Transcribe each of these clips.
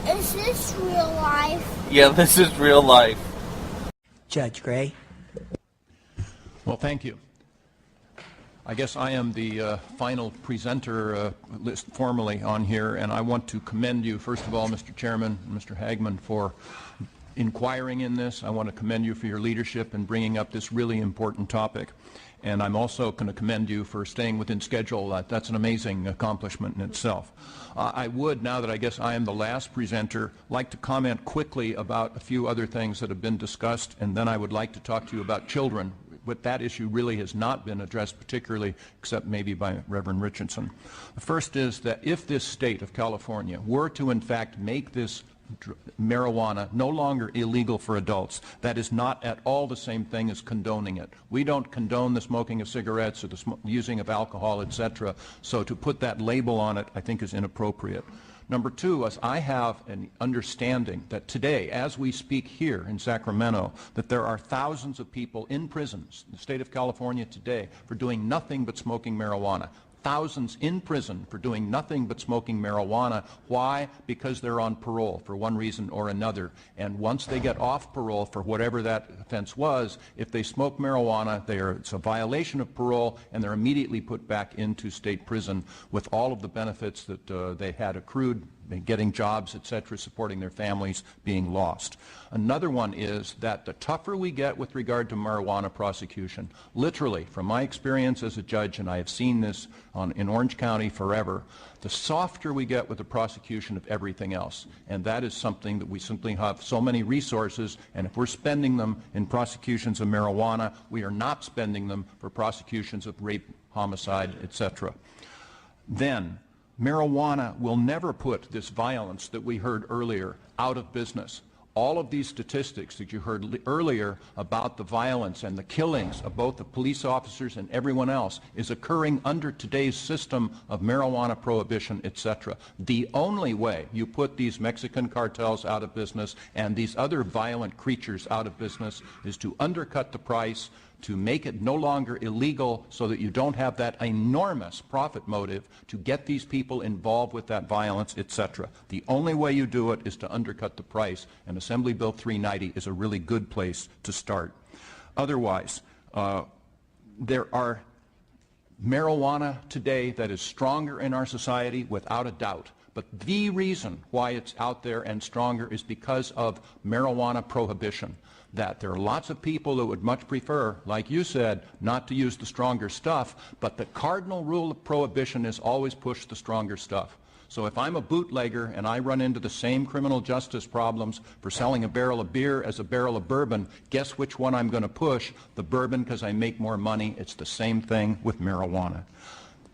Is this real life? Yeah, this is real life. Judge Gray. Well, thank you. I guess I am the final presenter list formally on here, and I want to commend you, first of all, Mr. Chairman and Mr. Hagman, for inquiring in this. I want to commend you for your leadership in bringing up this really important topic. And I'm also going to commend you for staying within schedule. That's an amazing accomplishment in itself. I would, now that I guess I am the last presenter, like to comment quickly about a few other things that have been discussed, and then I would like to talk to you about children. But that issue really has not been addressed particularly, except maybe by Reverend Richardson. The first is that if this state of California were to in fact make this marijuana no longer illegal for adults, that is not at all the same thing as condoning it. We don't condone the smoking of cigarettes or the using of alcohol, etc. So to put that label on it, I think, is inappropriate. Number two, as I have an understanding that today, as we speak here in Sacramento, that there are thousands of people in prisons in the state of California today for doing nothing but smoking marijuana. Thousands in prison for doing nothing but smoking marijuana. Why? Because they're on parole for one reason or another. And once they get off parole for whatever that offense was, if they smoke marijuana, it's a violation of parole, and they're immediately put back into state prison with all of the benefits that they had accrued, getting jobs, etc., supporting their families, being lost. Another one is that the tougher we get with regard to marijuana prosecution, literally, from my experience as a judge, and I have seen this in Orange County forever, the softer we get with the prosecution of everything else. And that is something that we simply have so many resources, and if we're spending them in prosecutions of marijuana, we are not spending them for prosecutions of rape, homicide, etc. Then, marijuana will never put this violence that we heard earlier out of business. All of these statistics that you heard earlier about the violence and the killings of both the police officers and everyone else is occurring under today's system of marijuana prohibition, etc. The only way you put these Mexican cartels out of business and these other violent creatures out of business is to undercut the price, to make it no longer illegal so that you don't have that enormous profit motive to get these people involved with that violence, etc. The only way you do it is to undercut the price, and Assembly Bill 390 is a really good place to start. Otherwise, there are marijuana today that is stronger in our society without a doubt. But the reason why it's out there and stronger is because of marijuana prohibition. That there are lots of people that would much prefer, like you said, not to use the stronger stuff, but the cardinal rule of prohibition is always push the stronger stuff. So if I'm a bootlegger and I run into the same criminal justice problems for selling a barrel of beer as a barrel of bourbon, guess which one I'm going to push? The bourbon, because I make more money. It's the same thing with marijuana.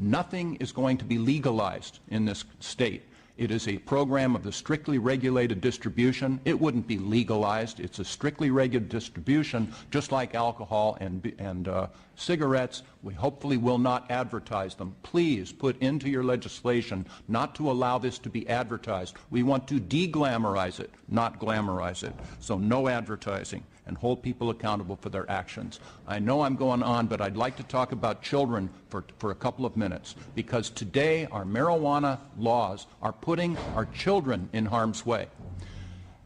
Nothing is going to be legalized in this state. It is a program of the strictly regulated distribution. It wouldn't be legalized. It's a strictly regulated distribution, just like alcohol and cigarettes. We hopefully will not advertise them. Please put into your legislation not to allow this to be advertised. We want to de-glamorize it, not glamorize it. So no advertising, and hold people accountable for their actions. I know I'm going on, but I'd like to talk about children for a couple of minutes, because today our marijuana laws are putting our children in harm's way.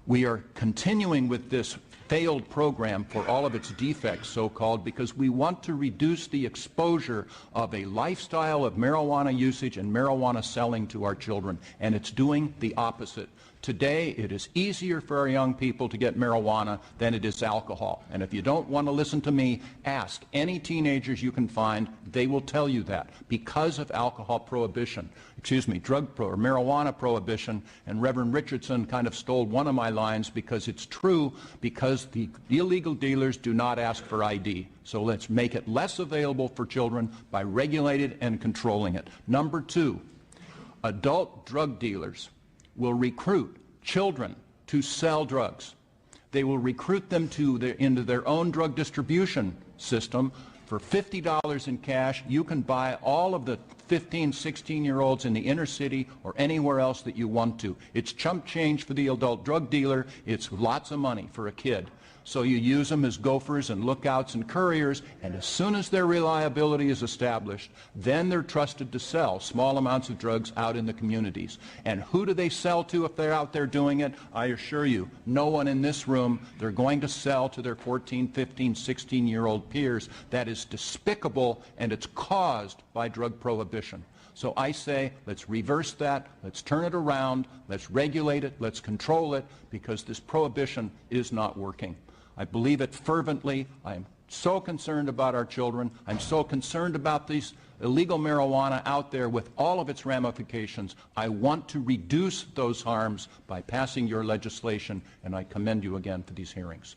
We are continuing with this failed program for all of its defects, so-called, because we want to reduce the exposure of a lifestyle of marijuana usage and marijuana selling to our children, and it's doing the opposite. Today, it is easier for our young people to get marijuana than it is alcohol. And if you don't want to listen to me, ask any teenagers you can find. They will tell you that because of alcohol prohibition, marijuana prohibition. And Reverend Richardson kind of stole one of my lines, because it's true, because the illegal dealers do not ask for ID. So let's make it less available for children by regulating and controlling it. Number two, adult drug dealers will recruit children to sell drugs. They will recruit them into their own drug distribution system. For $50 in cash, you can buy all of the 15, 16-year-olds in the inner city or anywhere else that you want to. It's chump change for the adult drug dealer. It's lots of money for a kid. So you use them as gophers and lookouts and couriers, and as soon as their reliability is established, then they're trusted to sell small amounts of drugs out in the communities. And who do they sell to if they're out there doing it? I assure you, no one in this room. They're going to sell to their 14, 15, 16-year-old peers. That is despicable, and it's caused by drug prohibition. So I say, let's reverse that, let's turn it around, let's regulate it, let's control it, because this prohibition is not working. I believe it fervently. I am so concerned about our children. I'm so concerned about these illegal marijuana out there with all of its ramifications. I want to reduce those harms by passing your legislation, and I commend you again for these hearings.